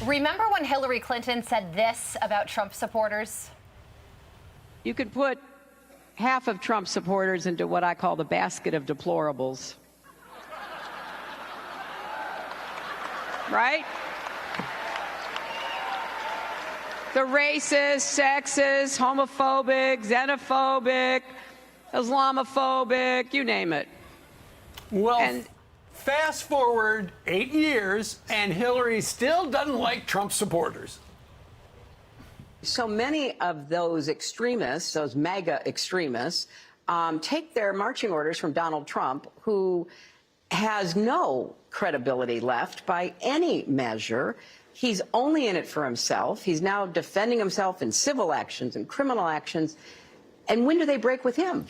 Remember when Hillary Clinton said this about Trump supporters? You could put half of Trump supporters into what I call the basket of deplorables. Right? The racist, sexist, homophobic, xenophobic, Islamophobic, you name it. Well, fast forward 8 years, and Hillary still doesn't like Trump supporters. So many of those extremists, those MAGA extremists, take their marching orders from Donald Trump, who has no credibility left by any measure. He's only in it for himself. He's now defending himself in civil actions and criminal actions. And when do they break with him?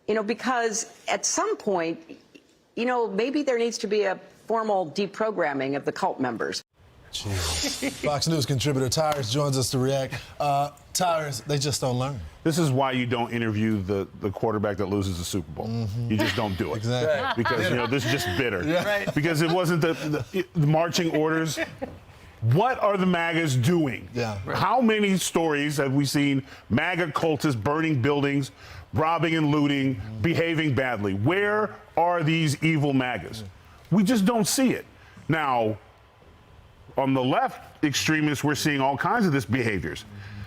You know, because at some point, you know, maybe there needs to be a formal deprogramming of the cult members. Jeez. Fox News contributor Tyrus joins us to react. Tyrus, they just don't learn. This is why you don't interview the quarterback that loses the Super Bowl. You just don't do it. Exactly. Right. Because, you know, this is just bitter. Yeah. Right. Because it wasn't the marching orders. What are the MAGAs doing? Yeah. Right. How many stories have we seen MAGA cultists burning buildings, robbing and looting, behaving badly? Where are these evil MAGAs? We just don't see it. Now, on the left extremists, we're seeing all kinds of this behaviors.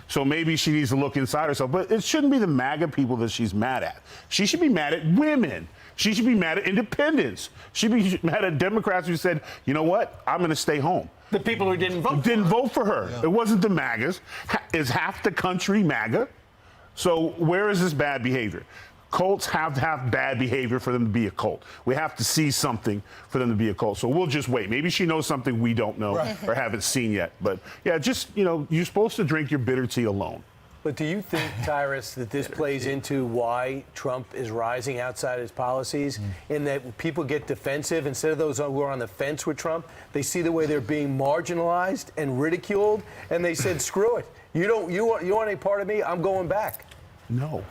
So maybe she needs to look inside herself. But it shouldn't be the MAGA people that she's mad at. She should be mad at women. She should be mad at independents. She should be mad at Democrats who said, you know what, I'm going to stay home. The people who didn't vote vote for her. Yeah. It wasn't the MAGAs. Is half the country MAGA? So where is this bad behavior? Cults have to have bad behavior for them to be a cult. We have to see something for them to be a cult. So we'll just wait. Maybe she knows something we don't know or haven't seen yet. But yeah, just, you know, you're supposed to drink your bitter tea alone. But do you think, Tyrus, that this plays into why Trump is rising outside his policies, in that people get defensive instead of those who are on the fence with Trump? They see the way they're being marginalized and ridiculed, and they said, "Screw it! You want any part of me? I'm going back." No,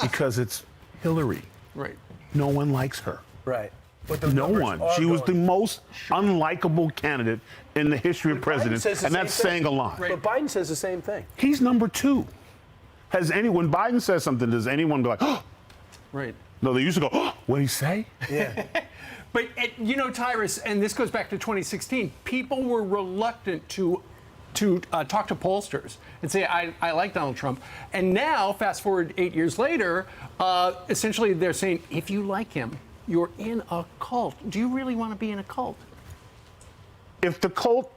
because it's Hillary. Right. No one likes her. Right. But No one. She was the most unlikable candidate in the history of presidents, and that's saying a lot. But Biden says the same thing. He's number two. When Biden says something, does anyone be like, oh? Right. No, they used to go, oh, what'd he say? Yeah. But, you know, Tyrus, and this goes back to 2016, people were reluctant to talk to pollsters and say, I like Donald Trump. And now, fast forward 8 years later, essentially they're saying, if you like him, you're in a cult. Do you really want to be in a cult? If the cult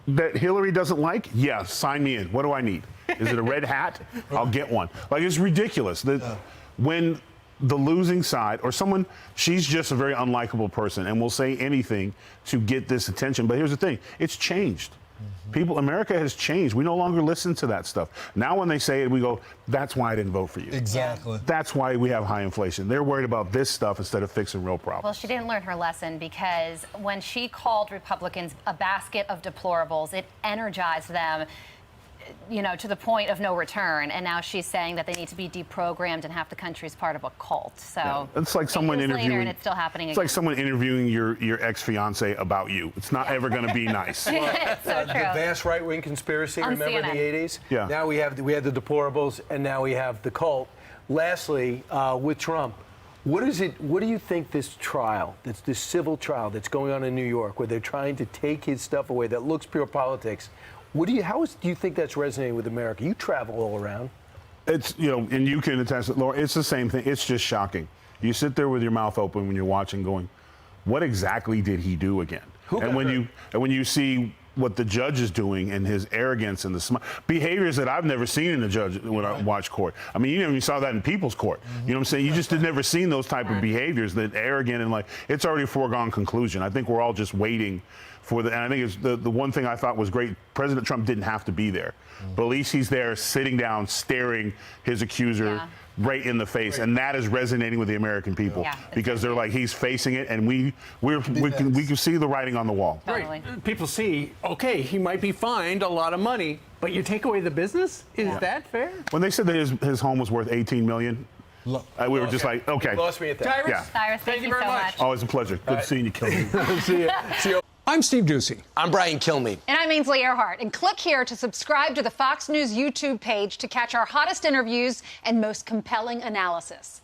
that Hillary doesn't like, yeah, sign me in. What do I need? Is it a red hat? I'll get one. Like, it's ridiculous that when the losing side or someone, she's just a very unlikable person and will say anything to get this attention. But here's the thing, it's changed. America has changed. We no longer listen to that stuff. Now when they say it, we go, that's why I didn't vote for you. Exactly. That's why we have high inflation. They're worried about this stuff instead of fixing real problems. Well, she didn't learn her lesson, because when she called Republicans a basket of deplorables, it energized them, you know, to the point of no return. And now she's saying that they need to be deprogrammed and half the country is part of a cult. So yeah. It's like someone interviewing, and it's still happening it's again. like someone interviewing your ex-fiance about you. It's not ever going to be nice. It's so true. The vast right-wing conspiracy, On remember CNN. in the 80s? Yeah. Now we had the deplorables, and now we have the cult. Lastly, with Trump, what do you think this trial, this civil trial that's going on in New York, where they're trying to take his stuff away, that looks pure politics, how do you think that's resonating with America? You travel all around. It's, you know, and you can attest it, Laura, it's the same thing. It's just shocking. You sit there with your mouth open when you're watching going, what exactly did he do again? And when you see what the judge is doing and his arrogance and the behaviors that I've never seen in a judge when I watch court. I mean, you never even saw that in people's court. You know what I'm saying? You just had never seen those type of behaviors, that arrogant and like, it's already a foregone conclusion. I think we're all just waiting for and I think it's the one thing I thought was great, President Trump didn't have to be there. But at least he's there sitting down, staring his accuser right in the face. And that is resonating with the American people because they're like, he's facing it, and we can see the writing on the wall. Totally. Right. People see, okay, he might be fined a lot of money, but you take away the business? Is that fair? When they said that his home was worth $18 million, we were just like, okay. You lost me at that. Tyrus, Tyrus, thank you very so much. Always a pleasure. Good seeing you, Kelly. See you. I'm Steve Doocy. I'm Brian Kilmeade. And I'm Ainsley Earhart. And click here to subscribe to the Fox News YouTube page to catch our hottest interviews and most compelling analysis.